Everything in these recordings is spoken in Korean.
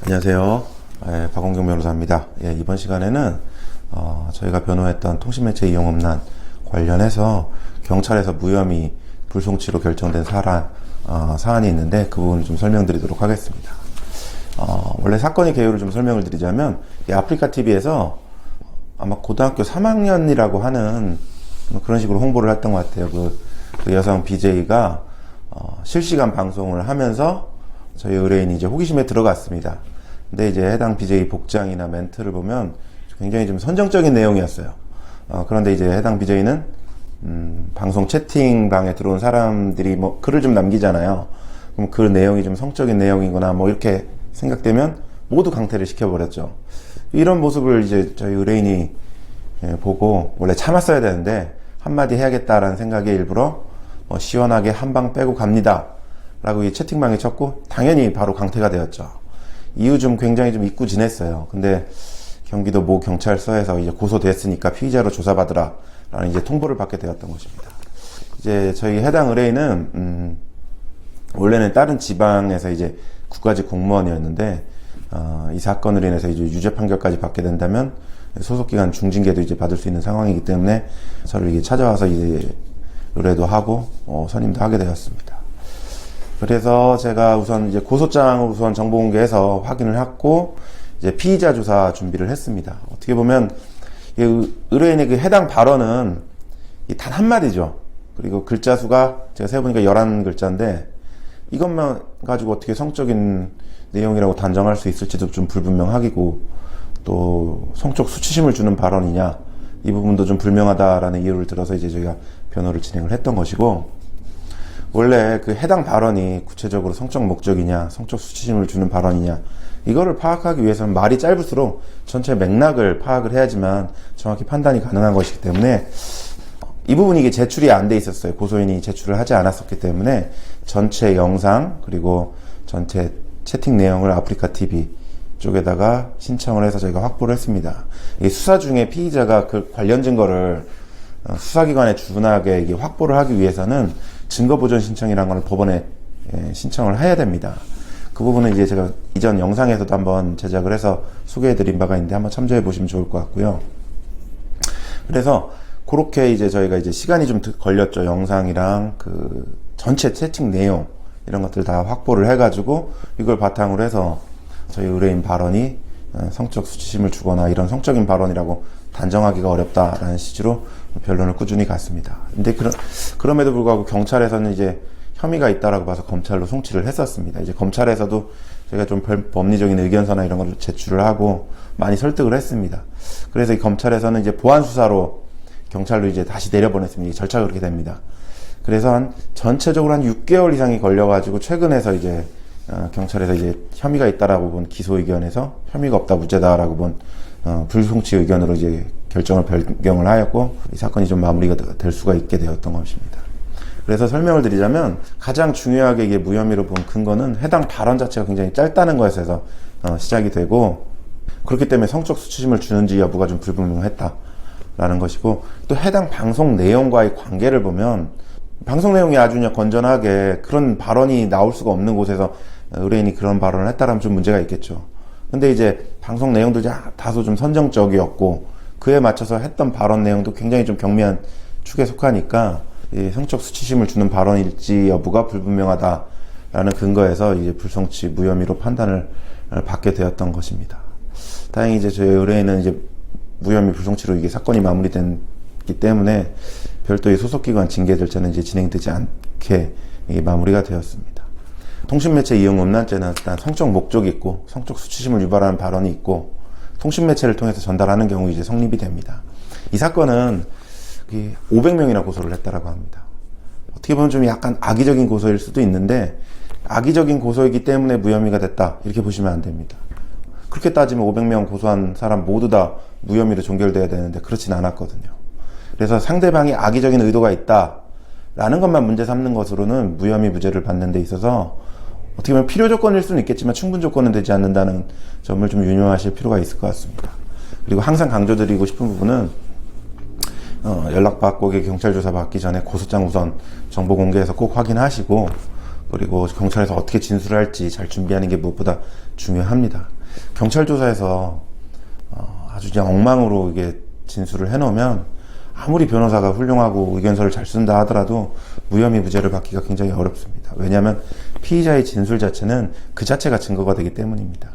안녕하세요. 박원경 변호사입니다. 이번 시간에는 저희가 변호했던 통신매체 이용음란 관련해서 경찰에서 무혐의 불송치로 결정된 사안이 있는데 그 부분을 좀 설명드리도록 하겠습니다. 원래 사건의 개요를 좀 설명을 드리자면 아프리카TV에서 아마 고등학교 3학년이라고 하는 그런 식으로 홍보를 했던 것 같아요. 그 여성 BJ가 실시간 방송을 하면서 저희 의뢰인이 이제 호기심에 들어갔습니다. 근데 이제 해당 BJ 복장이나 멘트를 보면 굉장히 좀 선정적인 내용이었어요. 그런데 이제 해당 BJ는 방송 채팅방에 들어온 사람들이 뭐 글을 좀 남기잖아요. 그럼 그 내용이 좀 성적인 내용이거나 뭐 이렇게 생각되면 모두 강퇴를 시켜버렸죠. 이런 모습을 이제 저희 의뢰인이 보고 원래 참았어야 되는데 한마디 해야겠다라는 생각에 일부러 시원하게 한 방 빼고 갑니다 라고 이 채팅방에 쳤고 당연히 바로 강퇴가 되었죠. 이후 좀 굉장히 좀 잊고 지냈어요. 근데 경기도 모 경찰서에서 이제 고소됐으니까 피의자로 조사받으라 라는 이제 통보를 받게 되었던 것입니다. 이제 저희 해당 의뢰인은 원래는 다른 지방에서 이제 국가직 공무원이었는데 이 사건으로 인해서 이제 유죄 판결까지 받게 된다면 소속기관 중징계도 이제 받을 수 있는 상황이기 때문에 저를 이게 찾아와서 이제 의뢰도 하고 선임도 하게 되었습니다. 그래서 제가 우선 이제 고소장을 우선 정보공개해서 확인을 했고 이제 피의자 조사 준비를 했습니다. 어떻게 보면 의뢰인의 그 해당 발언은 단 한마디죠. 그리고 글자 수가 제가 세어보니까 11글자인데 이것만 가지고 어떻게 성적인 내용이라고 단정할 수 있을지도 좀 불분명하고 또 성적 수치심을 주는 발언이냐 이 부분도 좀 불명하다라는 이유를 들어서 이제 저희가 변호를 진행을 했던 것이고 원래 그 해당 발언이 구체적으로 성적 목적이냐 성적 수치심을 주는 발언이냐 이거를 파악하기 위해서는 말이 짧을수록 전체 맥락을 파악을 해야지만 정확히 판단이 가능한 것이기 때문에 이 부분이 이게 제출이 안 돼 있었어요. 고소인이 제출을 하지 않았었기 때문에 전체 영상 그리고 전체 채팅 내용을 아프리카TV 쪽에다가 신청을 해서 저희가 확보를 했습니다. 이 수사 중에 피의자가 그 관련 증거를 수사기관에 준하게 이게 확보를 하기 위해서는 증거보전 신청이라는 걸 법원에 신청을 해야 됩니다. 그 부분은 이제 제가 이전 영상에서도 한번 제작을 해서 소개해드린 바가 있는데 한번 참조해 보시면 좋을 것 같고요. 그래서 그렇게 이제 저희가 이제 시간이 좀 걸렸죠. 영상이랑 그 전체 채팅 내용 이런 것들 다 확보를 해가지고 이걸 바탕으로 해서 저희 의뢰인 발언이 성적 수치심을 주거나 이런 성적인 발언이라고 단정하기가 어렵다라는 취지로 변론을 꾸준히 갔습니다. 근데 그럼에도 불구하고 경찰에서는 이제 혐의가 있다라고 봐서 검찰로 송치를 했었습니다. 이제 검찰에서도 저희가 좀 법리적인 의견서나 이런 걸 제출을 하고 많이 설득을 했습니다. 그래서 이 검찰에서는 이제 보안 수사로 경찰로 이제 다시 내려보냈습니다. 절차가 그렇게 됩니다. 그래서 전체적으로 한 6개월 이상이 걸려가지고 최근에서 이제 경찰에서 이제 혐의가 있다라고 본 기소 의견에서 혐의가 없다 무죄다라고 본 불송치 의견으로 이제 결정을 변경을 하였고 이 사건이 좀 마무리가 될 수가 있게 되었던 것입니다. 그래서 설명을 드리자면 가장 중요하게 이게 무혐의로 본 근거는 해당 발언 자체가 굉장히 짧다는 것에서 시작이 되고 그렇기 때문에 성적 수치심을 주는지 여부가 좀 불분명했다라는 것이고 또 해당 방송 내용과의 관계를 보면 방송 내용이 아주 그냥 건전하게 그런 발언이 나올 수가 없는 곳에서 의뢰인이 그런 발언을 했다라면 좀 문제가 있겠죠. 근데 이제 방송 내용도 다소 좀 선정적이었고 그에 맞춰서 했던 발언 내용도 굉장히 좀 경미한 축에 속하니까 이 성적 수치심을 주는 발언일지 여부가 불분명하다라는 근거에서 이제 불송치 무혐의로 판단을 받게 되었던 것입니다. 다행히 이제 저희 의뢰인은 이제 무혐의 불송치로 이게 사건이 마무리됐기 때문에 별도의 소속기관 징계 절차는 이제 진행되지 않게 이게 마무리가 되었습니다. 통신매체 이용 음란죄는 일단 성적 목적이 있고 성적 수치심을 유발하는 발언이 있고 통신매체를 통해서 전달하는 경우 이제 성립이 됩니다. 이 사건은 500명이나 고소를 했다라고 합니다. 어떻게 보면 좀 약간 악의적인 고소일 수도 있는데 악의적인 고소이기 때문에 무혐의가 됐다 이렇게 보시면 안 됩니다. 그렇게 따지면 500명 고소한 사람 모두 다 무혐의로 종결돼야 되는데 그렇진 않았거든요. 그래서 상대방이 악의적인 의도가 있다라는 것만 문제 삼는 것으로는 무혐의 무죄를 받는 데 있어서 어떻게 보면 필요 조건일 수는 있겠지만 충분 조건은 되지 않는다는 점을 좀 유념하실 필요가 있을 것 같습니다. 그리고 항상 강조드리고 싶은 부분은 연락받고 경찰 조사 받기 전에 고소장 우선 정보 공개해서 꼭 확인하시고 그리고 경찰에서 어떻게 진술을 할지 잘 준비하는 게 무엇보다 중요합니다. 경찰 조사에서 아주 그냥 엉망으로 이게 진술을 해놓으면 아무리 변호사가 훌륭하고 의견서를 잘 쓴다 하더라도 무혐의 무죄를 받기가 굉장히 어렵습니다. 왜냐하면 피의자의 진술 자체는 그 자체가 증거가 되기 때문입니다.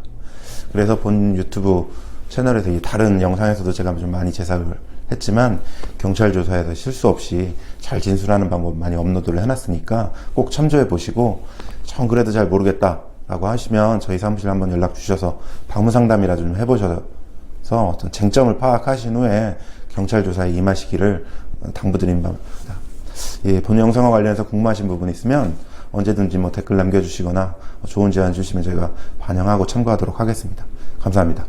그래서 본 유튜브 채널에서 이 다른 영상에서도 제가 좀 많이 제작을 했지만 경찰 조사에서 실수 없이 잘 진술하는 방법 많이 업로드를 해놨으니까 꼭 참조해 보시고 전 그래도 잘 모르겠다 라고 하시면 저희 사무실 한번 연락 주셔서 방문 상담이라도 좀 해보셔서 어떤 쟁점을 파악하신 후에 경찰 조사에 임하시기를 당부드립니다. 예, 본 영상과 관련해서 궁금하신 부분 있으면 언제든지 댓글 남겨주시거나 좋은 제안 주시면 저희가 반영하고 참고하도록 하겠습니다. 감사합니다.